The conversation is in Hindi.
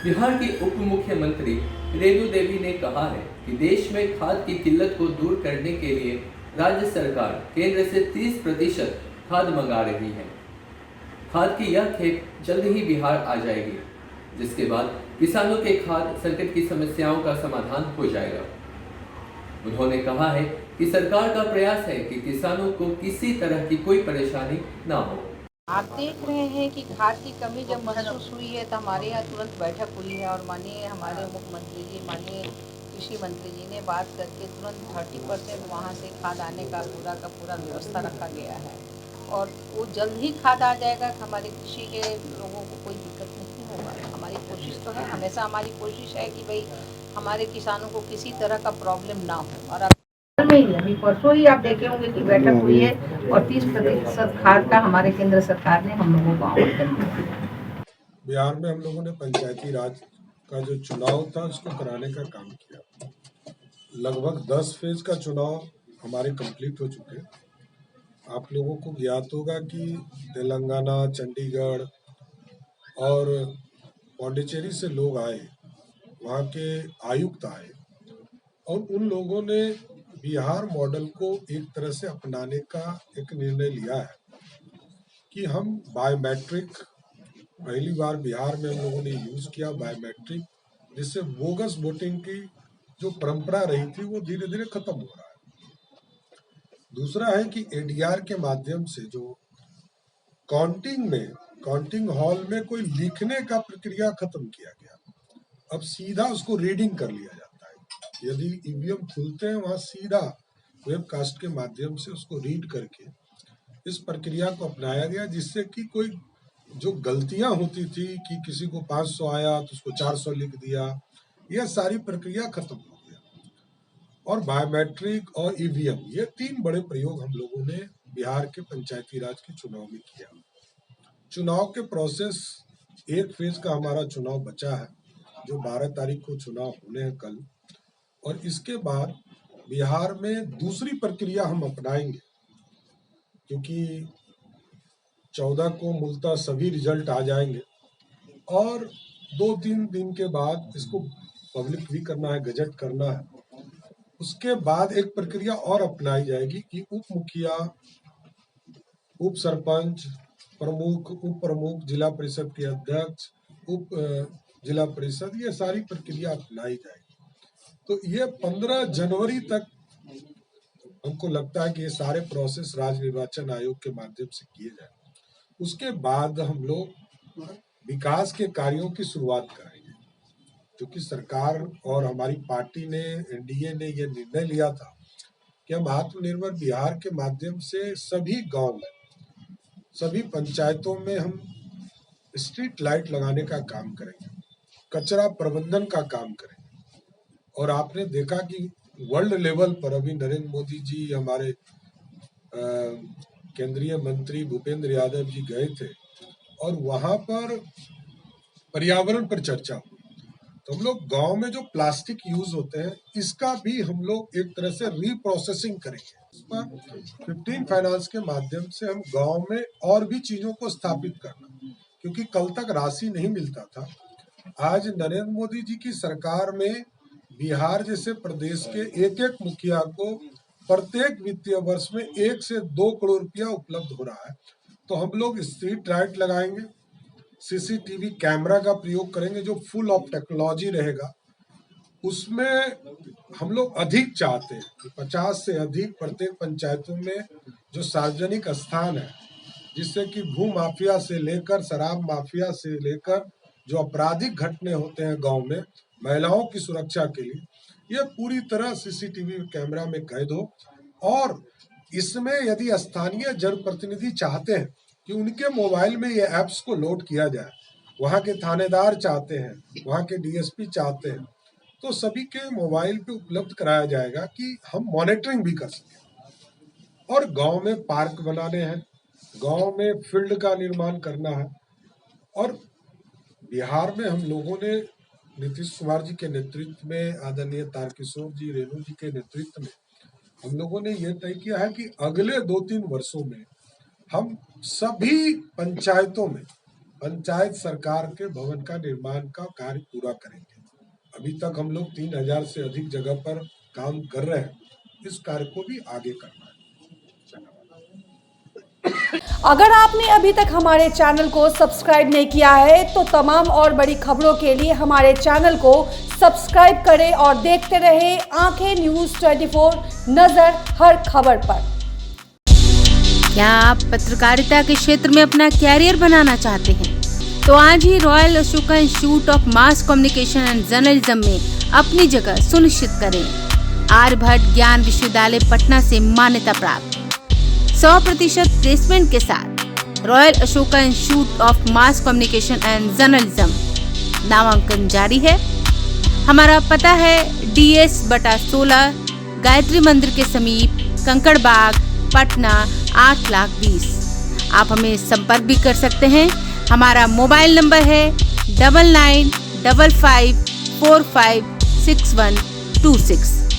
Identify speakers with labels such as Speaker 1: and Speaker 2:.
Speaker 1: बिहार की उप मुख्यमंत्री रेणु देवी ने कहा है कि देश में खाद की किल्लत को दूर करने के लिए राज्य सरकार केंद्र से 30% खाद मंगा रही है। खाद की यह खेप जल्द ही बिहार आ जाएगी, जिसके बाद किसानों के खाद संकट की समस्याओं का समाधान हो जाएगा। उन्होंने कहा है कि सरकार का प्रयास है कि किसानों को किसी तरह की कोई परेशानी ना हो।
Speaker 2: आप देख रहे हैं कि खाद की कमी जब महसूस हुई है तो हमारे यहाँ तुरंत बैठक हुई है और माननीय हमारे मुख्यमंत्री जी, माननीय कृषि मंत्री जी ने बात करके तुरंत 30% वहाँ से खाद आने का पूरा व्यवस्था रखा गया है और वो जल्द ही खाद आ जाएगा। हमारे कृषि के लोगों को कोई दिक्कत नहीं होगा। हमारी कोशिश तो है, हमेशा हमारी कोशिश है कि भाई हमारे किसानों को किसी तरह का प्रॉब्लम ना हो। और में ही अभी परसों ही आप देखे होंगे कि बैठक हुई है और 30% खाद का हमारे केंद्र सरकार ने हम लोगों को आवंटन किया।
Speaker 3: बिहार में हम लोगों ने पंचायती राज का जो चुनाव था उसको कराने का काम किया। लगभग 10 फेज का चुनाव हमारे कंप्लीट हो चुके हैं। आप लोगों को ज्ञात होगा कि तेलंगाना, चंडीगढ़ और पौंडीचेरी से लोग आए, वहाँ के आयुक्त आए और उन लोगों ने बिहार मॉडल को एक तरह से अपनाने का एक निर्णय लिया है कि हम बायोमेट्रिक, पहली बार बिहार में हम लोगों ने यूज किया बायोमेट्रिक, जिससे बोगस वोटिंग की जो परंपरा रही थी वो धीरे धीरे खत्म हो रहा है। दूसरा है कि एडीआर के माध्यम से जो काउंटिंग हॉल में कोई लिखने का प्रक्रिया खत्म किया गया, अब सीधा उसको रीडिंग कर लिया जाता है। यदि ईवीएम खुलते हैं वहां सीधा वेबकास्ट के माध्यम से उसको रीड करके इस प्रक्रिया को अपनाया गया, जिससे कि कोई जो गलतियां होती थी कि किसी को 500 आया तो उसको 400 लिख दिया, यह सारी प्रक्रिया खत्म हो गया। और बायोमेट्रिक और ईवीएम, ये 3 बड़े प्रयोग हम लोगों ने बिहार के पंचायती राज के चुनाव में किया। चुनाव के प्रोसेस, एक फेज का हमारा चुनाव बचा है जो 12 तारीख को चुनाव होने हैं कल, और इसके बाद बिहार में दूसरी प्रक्रिया हम अपनाएंगे, क्योंकि 14 को मूलतः सभी रिजल्ट आ जाएंगे और 2-3 दिन के बाद इसको पब्लिक भी करना है, गजट करना है। उसके बाद एक प्रक्रिया और अपनाई जाएगी कि उप मुखिया, उप सरपंच, प्रमुख, उप प्रमुख, जिला परिषद के अध्यक्ष, उप जिला परिषद, ये सारी प्रक्रिया अपनाई जाएगी। तो ये 15 जनवरी तक हमको लगता है कि ये सारे प्रोसेस राज्य निर्वाचन आयोग के माध्यम से किए जाए। उसके बाद हम लोग विकास के कार्यों की शुरुआत करेंगे, क्योंकि सरकार और हमारी पार्टी ने, एनडीए ने यह निर्णय लिया था कि हम आत्मनिर्भर बिहार के माध्यम से सभी गांव में, सभी पंचायतों में हम स्ट्रीट लाइट लगाने का काम करेंगे, कचरा प्रबंधन का काम करेंगे। और आपने देखा कि वर्ल्ड लेवल पर अभी नरेंद्र मोदी जी, हमारे केंद्रीय मंत्री भूपेंद्र यादव जी गए थे और वहां पर पर्यावरण पर चर्चा हुई। तो हम लोग गांव में जो प्लास्टिक यूज होते हैं इसका भी हम लोग एक तरह से रीप्रोसेसिंग करेंगे। इस पर 15 फाइनेंस के माध्यम से हम गांव में और भी चीजों को स्थापित करना, क्योंकि कल तक राशि नहीं मिलता था। आज नरेंद्र मोदी जी की सरकार में बिहार जैसे प्रदेश के एक एक मुखिया को प्रत्येक वित्तीय वर्ष में 1 से 2 करोड़ रुपया उपलब्ध हो रहा है। तो हम लोग स्ट्रीट लाइट लगाएंगे, सीसीटीवी कैमरा का प्रयोग करेंगे जो फुल ऑफ टेक्नोलॉजी रहेगा। उसमें हम लोग अधिक चाहते हैं कि 50 से अधिक प्रत्येक पंचायतों में जो सार्वजनिक स्थान है, जिससे कि भू माफिया से लेकर शराब माफिया से लेकर जो आपराधिक घटने होते हैं गांव में, महिलाओं की सुरक्षा के लिए ये पूरी तरह सीसीटीवी कैमरा में कैद हो। और इसमें यदि स्थानीय जनप्रतिनिधि चाहते हैं कि उनके मोबाइल में ये ऐप्स को लोड किया जाए, वहाँ के थानेदार चाहते हैं, वहाँ के डीएसपी चाहते हैं, तो सभी के मोबाइल पे उपलब्ध कराया जाएगा कि हम मॉनिटरिंग भी कर सकें। और गांव में पार्क बनाने हैं, गांव में फील्ड का निर्माण करना है। और बिहार में हम लोगों ने नीतीश कुमार जी के नेतृत्व में, आदरणीय तारकिशोर जी, रेणु जी के नेतृत्व में हम लोगों ने ये तय किया है कि अगले 2-3 वर्षों में हम सभी पंचायतों में पंचायत सरकार के भवन का निर्माण का कार्य पूरा करेंगे। अभी तक हम लोग 3000 से अधिक जगह पर काम कर रहे हैं, इस कार्य को भी आगे करना है।
Speaker 4: अगर आपने अभी तक हमारे चैनल को सब्सक्राइब नहीं किया है तो तमाम और बड़ी खबरों के लिए हमारे चैनल को सब्सक्राइब करें और देखते रहें आंखें न्यूज़ 24, नजर हर खबर पर।
Speaker 5: क्या आप पत्रकारिता के क्षेत्र में अपना कैरियर बनाना चाहते हैं? तो आज ही royal Ashoka institute of mass communication and journalism में अपनी जगह सुनिश्चित करें। आर्यभट्ट ज्ञान विश्वविद्यालय पटना से मान्यता प्राप्त 100% प्लेसमेंट के साथ royal Ashoka institute of mass communication and journalism नामांकन जारी है। हमारा पता है DS/16 गायत्री मंदिर के समीप, कंकड़ बाग, पटना 8,20,000। आप हमें संपर्क भी कर सकते हैं। हमारा मोबाइल नंबर है 9955456126।